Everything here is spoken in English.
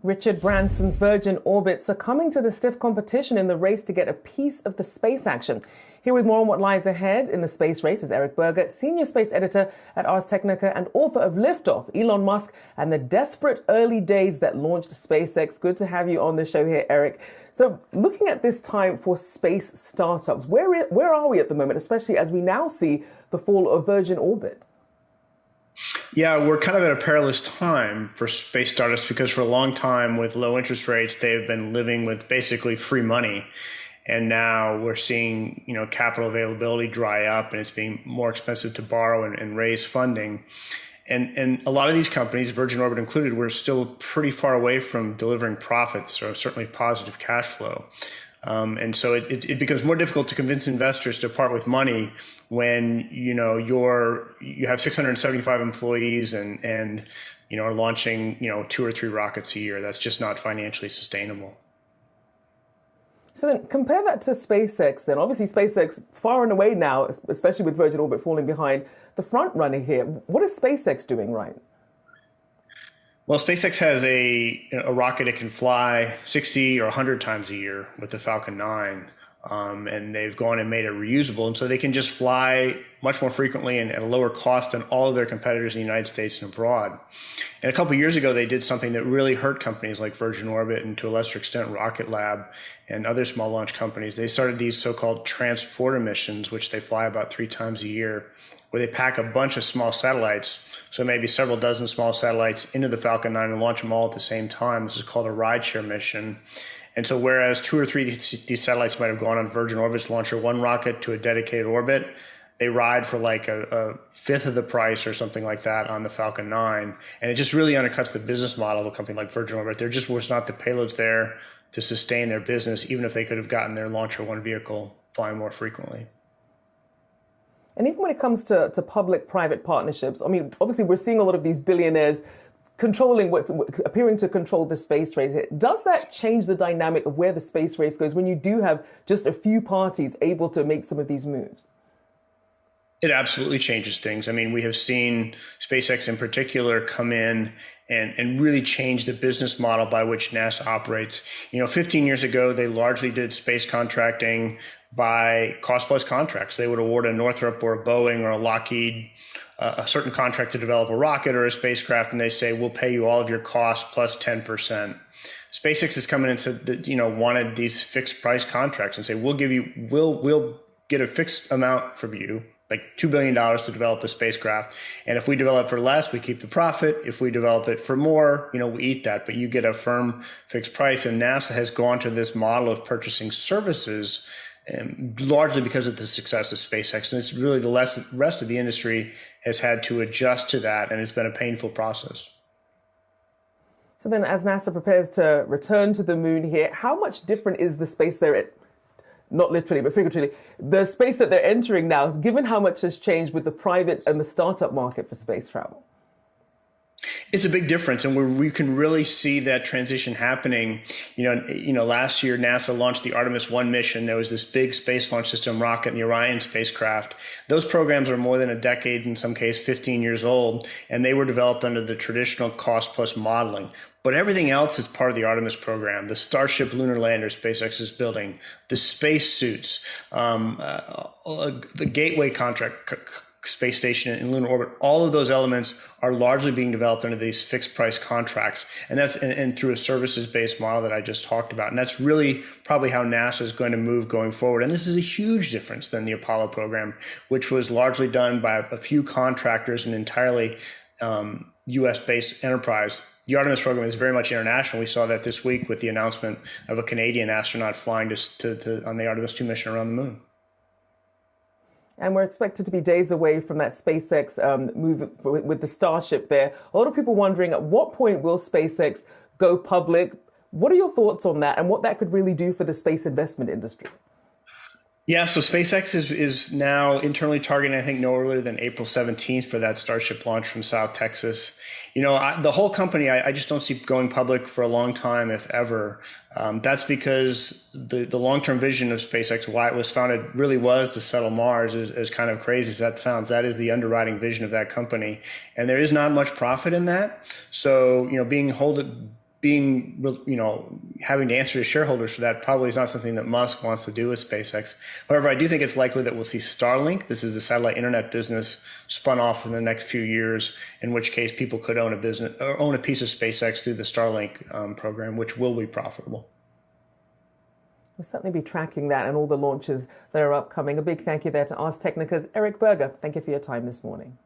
Richard Branson's Virgin Orbit succumbing to the stiff competition in the race to get a piece of the space action. Here with more on what lies ahead in the space race is Eric Berger, senior space editor at Ars Technica and author of Liftoff, Elon Musk and the desperate early days that launched SpaceX. Good to have you on the show here, Eric. So looking at this time for space startups, where are we at the moment, especially as we now see the fall of Virgin Orbit? Yeah, we're kind of at a perilous time for space startups because for a long time with low interest rates, they've been living with basically free money. And now we're seeing, capital availability dry up and it's being more expensive to borrow and raise funding. And a lot of these companies, Virgin Orbit included, we're still pretty far away from delivering profits or certainly positive cash flow. And so it becomes more difficult to convince investors to part with money when you have 675 employees and are launching 2 or 3 rockets a year. That's just not financially sustainable. So then compare that to SpaceX then. Obviously SpaceX far and away now, especially with Virgin Orbit falling behind, the front runner here. What is SpaceX doing right? Well, SpaceX has a rocket that can fly 60 or 100 times a year with the Falcon 9. And they've gone and made it reusable. And so they can just fly much more frequently and at a lower cost than all of their competitors in the United States and abroad. And a couple of years ago, they did something that really hurt companies like Virgin Orbit and to a lesser extent Rocket Lab and other small launch companies. They started these so-called transporter missions, which they fly about 3 times a year, where they pack a bunch of small satellites, so maybe several dozen small satellites into the Falcon 9 and launch them all at the same time. This is called a rideshare mission. And so whereas 2 or 3 of these satellites might have gone on Virgin Orbit's Launcher 1 rocket to a dedicated orbit, they ride for like a fifth of the price or something like that on the Falcon 9. And it just really undercuts the business model of a company like Virgin Orbit. There just was not the payloads there to sustain their business, even if they could have gotten their Launcher 1 vehicle flying more frequently. And even when it comes to public-private partnerships, I mean, obviously we're seeing a lot of these billionaires controlling appearing to control the space race. Does that change the dynamic of where the space race goes when you do have just a few parties able to make some of these moves? It absolutely changes things. I mean, we have seen SpaceX in particular come in and really change the business model by which NASA operates. 15 years ago, they largely did space contracting by cost plus contracts. They would award a Northrop or a Boeing or a Lockheed a certain contract to develop a rocket or a spacecraft, and they say, we'll pay you all of your costs plus 10%. SpaceX has come in and said that, wanted these fixed price contracts and say, we'll get a fixed amount from you, like $2 billion to develop the spacecraft. And if we develop for less, we keep the profit. If we develop it for more, we eat that, but you get a firm fixed price. And NASA has gone to this model of purchasing services largely because of the success of SpaceX. And it's really the rest of the industry has had to adjust to that, and it's been a painful process. So then as NASA prepares to return to the moon here, how much different is the space they're in? Not literally, but figuratively, the space that they're entering now, given how much has changed with the private and the startup market for space travel? It's a big difference, and we can really see that transition happening. Last year NASA launched the Artemis 1 mission. There was this big space launch system rocket and the Orion spacecraft. Those programs are more than a decade, in some case 15 years old, and they were developed under the traditional cost plus modeling. But everything else is part of the Artemis program. The Starship lunar lander SpaceX is building, the space suits, the Gateway contract, space station in lunar orbit, all of those elements are largely being developed under these fixed price contracts. And that's and through a services based model that I just talked about. And that's really probably how NASA is going to move going forward. And this is a huge difference than the Apollo program, which was largely done by a few contractors and entirely US based enterprise. The Artemis program is very much international. We saw that this week with the announcement of a Canadian astronaut flying on the Artemis 2 mission around the moon. And we're expected to be days away from that SpaceX move with the Starship there. A lot of people wondering, at what point will SpaceX go public? What are your thoughts on that and what that could really do for the space investment industry? Yeah, so SpaceX is now internally targeting, I think, no earlier than April 17th for that Starship launch from South Texas. The whole company, I just don't see going public for a long time, if ever. That's because the long-term vision of SpaceX, why it was founded, really was to settle Mars, as kind of crazy as that sounds. That is the underwriting vision of that company. And there is not much profit in that. So, being being, having to answer to shareholders for that probably is not something that Musk wants to do with SpaceX. However, I do think it's likely that we'll see Starlink. This is the satellite internet business spun off in the next few years, in which case people could own a business or own a piece of SpaceX through the Starlink program, which will be profitable. We'll certainly be tracking that and all the launches that are upcoming. A big thank you there to Ars Technica's Eric Berger. Thank you for your time this morning.